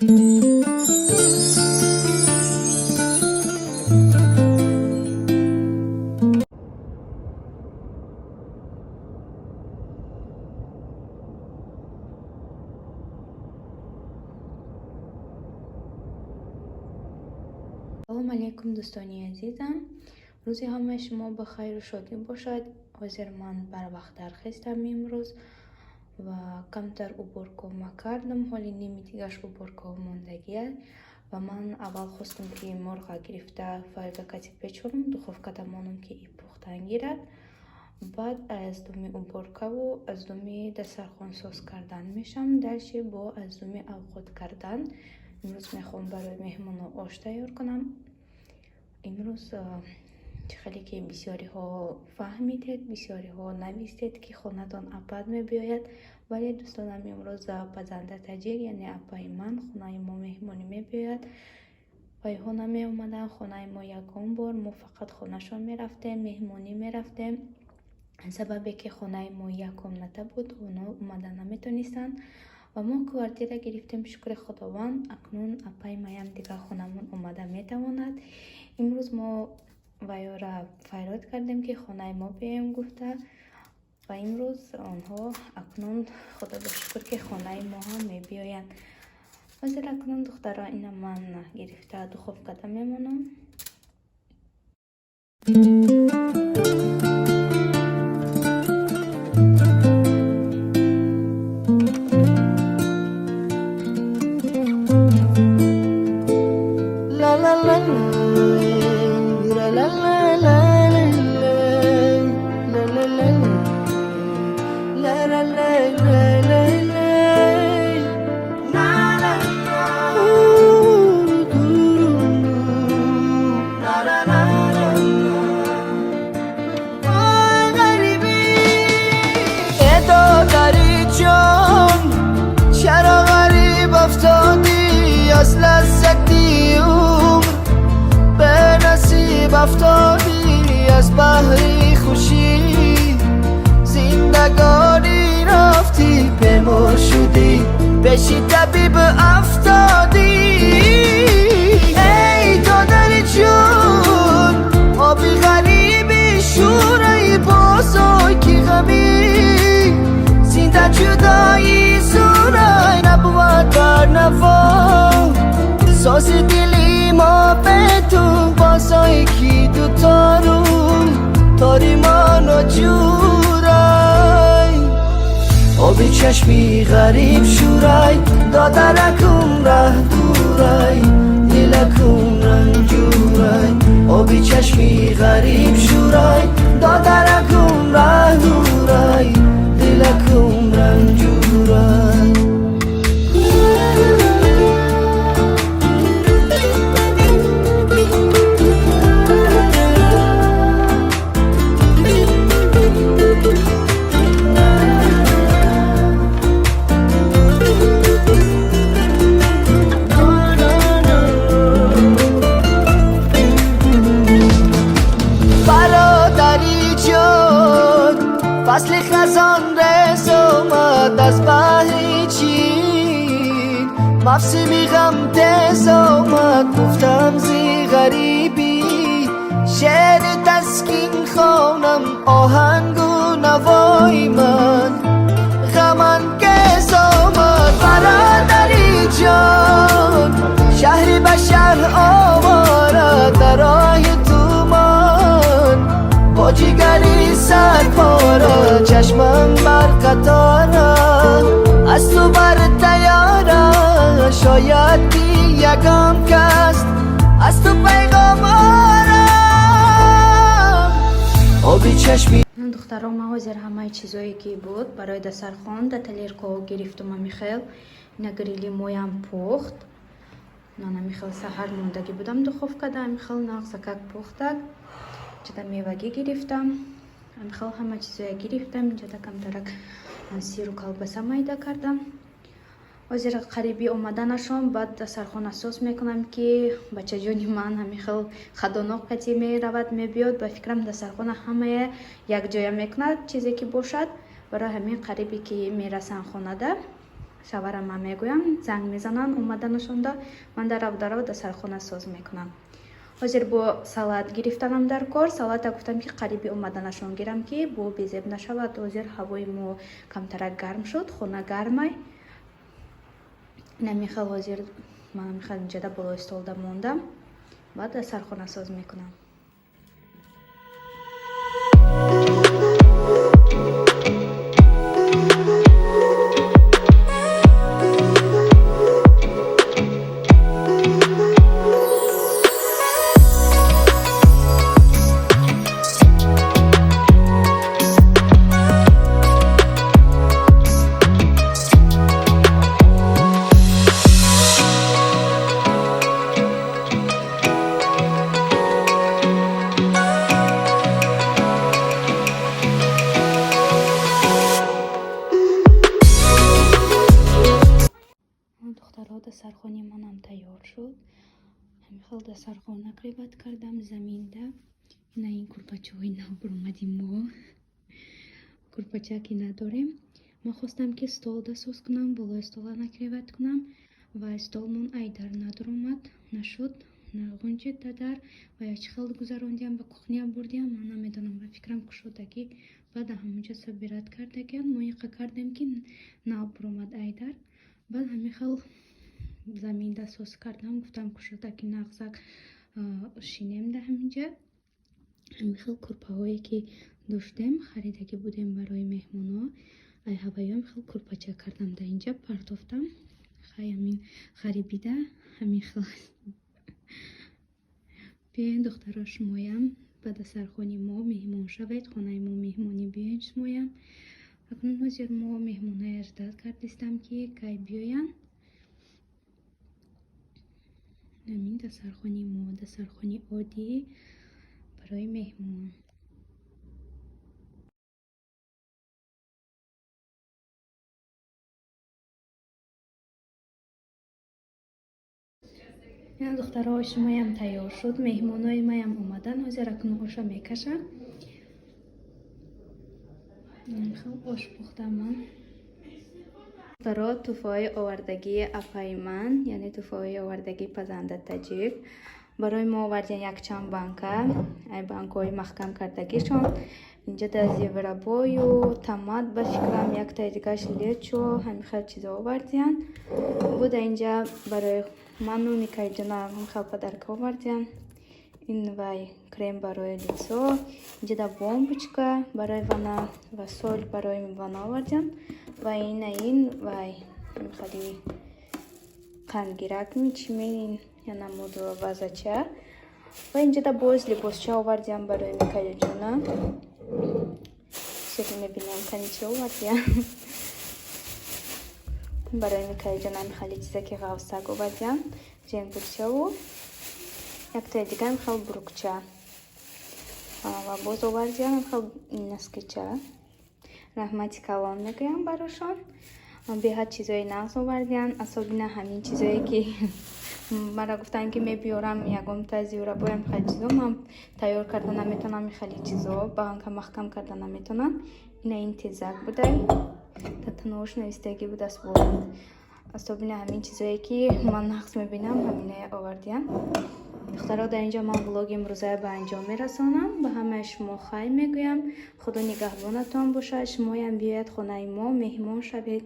салом алейкум дӯстони азизам, рӯзи ҳамаи шумо ба хайру шодӣ бошад. ҳозир ман барвақтар хистам имрӯз ва камтар уборкома кардам. ҳоли ними дигаш уборкова мондагиаст ва ман аввал хостам ки морға гирифта фаргакати печорум духовкада монам ки и пухтан гирад. баъд аз думи уборкаву аз думи дастархонсоз кардан мешам. дальше бо аз думи авқот кардан имрӯз мехоҳам барои меҳмонҳо ош тайёр кунам. имрӯз хеле ки бисёриҳо фаҳмидед, бисёриҳо навистед ки хонатон апад мебиёяд, вале дӯстонам имрӯз пазанда таҷир яъне апаи ман хонаи мо меҳмонӣ мебиёяд. вайҳо намеомаданд хонаи мо ягон бор, мо фақат хонашон мерафтем, меҳмонӣ мерафтем. сабабе ки хонаи мо як комната буд, оно омада наметонистанд ва мо квартира гирифтем. шукри худованд, акнун апаи маям дигар хонамон омада метавонад. имрӯз мо вайёра файрод кардем ки хонаи мо биёем гуфта ва имрӯз онҳо акнун худоро шукр ки хонаи мо ҳам мебиёянд. ҳозир акнун духтаро ина ман гирифта духовкада мемонам. از لذتی عمر به نصیب افتادی، از بحری خوشی زندگانی رفتی، به ما شدی بشی طبیب افتادی. ای تو دل جون آبی غریبی شورای بازای کی غمی، زنده جدایی سورای نبود بر نوا، ساز دلی ما به تو بازای کی دوتا رو تاری من و جورای، آبی چشمی غریب شورای دادرکم ره دورای، دلکم رنجورای، آبی چشمی غریب شورای دادرکم ره دورای، دلکم رنجورای. فصل خزان رس آمد از بحر چین، موسمی غم تز آمد گفتم زی غریبی، شعر تسکین خوانم آهنگ و نوای من، غم انگیز آمد برادری جان، شهری به شهر آواره در راه تومان، با جگری سرپاره چشمم بر قطاره، از تو بر تیاره، شاید بی یکم کس از تو پیغام آرم. آبی چشمی دخترام ҳозир ҳамаи чизое ки буд барои дастархон да талеркаҳо гирифтум. михел ина грили моям пухт, нана михел саҳар мондагӣ будам духовкада, михел нағзакак пухтак, ҷада мевагӣ гирифтам, михел ҳама чизое гирифтам, ҷада камтарак сиру колбаса майда кардам. ҳозир қариби омаданашон баъд дастархона соз мекунам ки бачаҷони ман ҳамихел хадонок кати меравад мебиёд, ба фикрам дастархона ҳамае якҷоя мекунад чизе ки бошад барои ҳамин қарибе ки мерасанд хонада. шаварам ма мегӯям, занг мезананд омаданашонда, ман дарав сархона соз мекунам. ҳозир бо салат гирифтанам дар кор. Салата гуфтам ки қариби омаданашон гирам ки бо безеб нашавад. ҳозир ҳавои мо камтарак гарм шуд, хона гармай. Намихал ҳозир ман михал инҷада боло истолда мондам. Баъд сархона соз мекунам. духтарҳо дастархони манам тайёр шуд. ҳамихел дастархон накриват кардам заминда. ина ин курпачаҳои нав буромади мо. Курпачаки надорем. ман хостам ки стол дасоз кунам, болои стола накриват кунам ва столмон айдар надоромад, нашуд, нағунҷид дадар ва ячхел гузарондиам ба кухня бурдиам. ман намедонам ба фикрам кушодаги баъда ҳамонҷа сабират кардагиам. мо иқа кардем ки нав буромад айдар. баъд ҳамихел заминда соз кардам, гуфтам кушодаки нағзак шинем да ҳаминҷа. ҳамихел курпаҳое ки доштем харидаги будем барои меҳмонҳо. ай ҳаваём хел курпача кардам да инҷа партофтам. хай ҳамин харибида ҳамихел. биёен духтаро шумоям ба дастархони мо меҳмон шавед, хонаи мо меҳмонӣ биёен шумоям. акнун ҳозир мо меҳмонҳояш дад кардистам ки кай биёян. ҳамин дастархони мо дастархони оддӣ барои меҳмон. ин духтаро ошимоям тайёр шуд. меҳмонҳои маям омадан. ҳозир акнун оша мекашам. ош пухтаман. духтаро тӯфаҳои овардагии апаи ман, яъне тӯфаҳои овардагии пазанда таҷик барои мо овардиан якчанд банка. ай банкаҳои маҳкам кардагишон. инҷа да зеврабою томат ба фикрам якта дигаш лечо ҳамихел чизо овардиан. буда инҷа барои ману никайҷона ҳамихел падарка овардиан. ин вай крем барои лицо. инҷа да бомбочка барои вана ва соль барои вана овардиан. ва ин вай ҳамихали қандгирак мичимин яна моду вазача. ва инҷа да боз либосча овардиам барои микайҷона. шекл мебинем канича овардиам. барои микайҷона ҳамихали чизаки ғавсак овардиам. ҷенгурчаву яктаи дига ҳамихел бурукча. ва боз овардиам ҳамихел наскича. раҳмати калон мегӯям барошон. беҳад чизои нағз овардиан. асобина ҳамин чизое ки мара гуфтан ки мебиёрам ягонта зеврабоям хали чизо ман тайёр карда наметонам. хали чизо банка маҳкам карда наметонам. ина ин тезак будай татанош навистагӣ будаст бо асобина ҳамин чизое ки ман нағз мебинам ҳаминая овардиам. духтаро дар инҷа ман влоги имрӯзая ба анҷом мерасонам. ба ҳамаи шумо хайр мегӯям. худо нигаҳбонатон бошад. шумоям биёяд хонаи мо меҳмон шавед.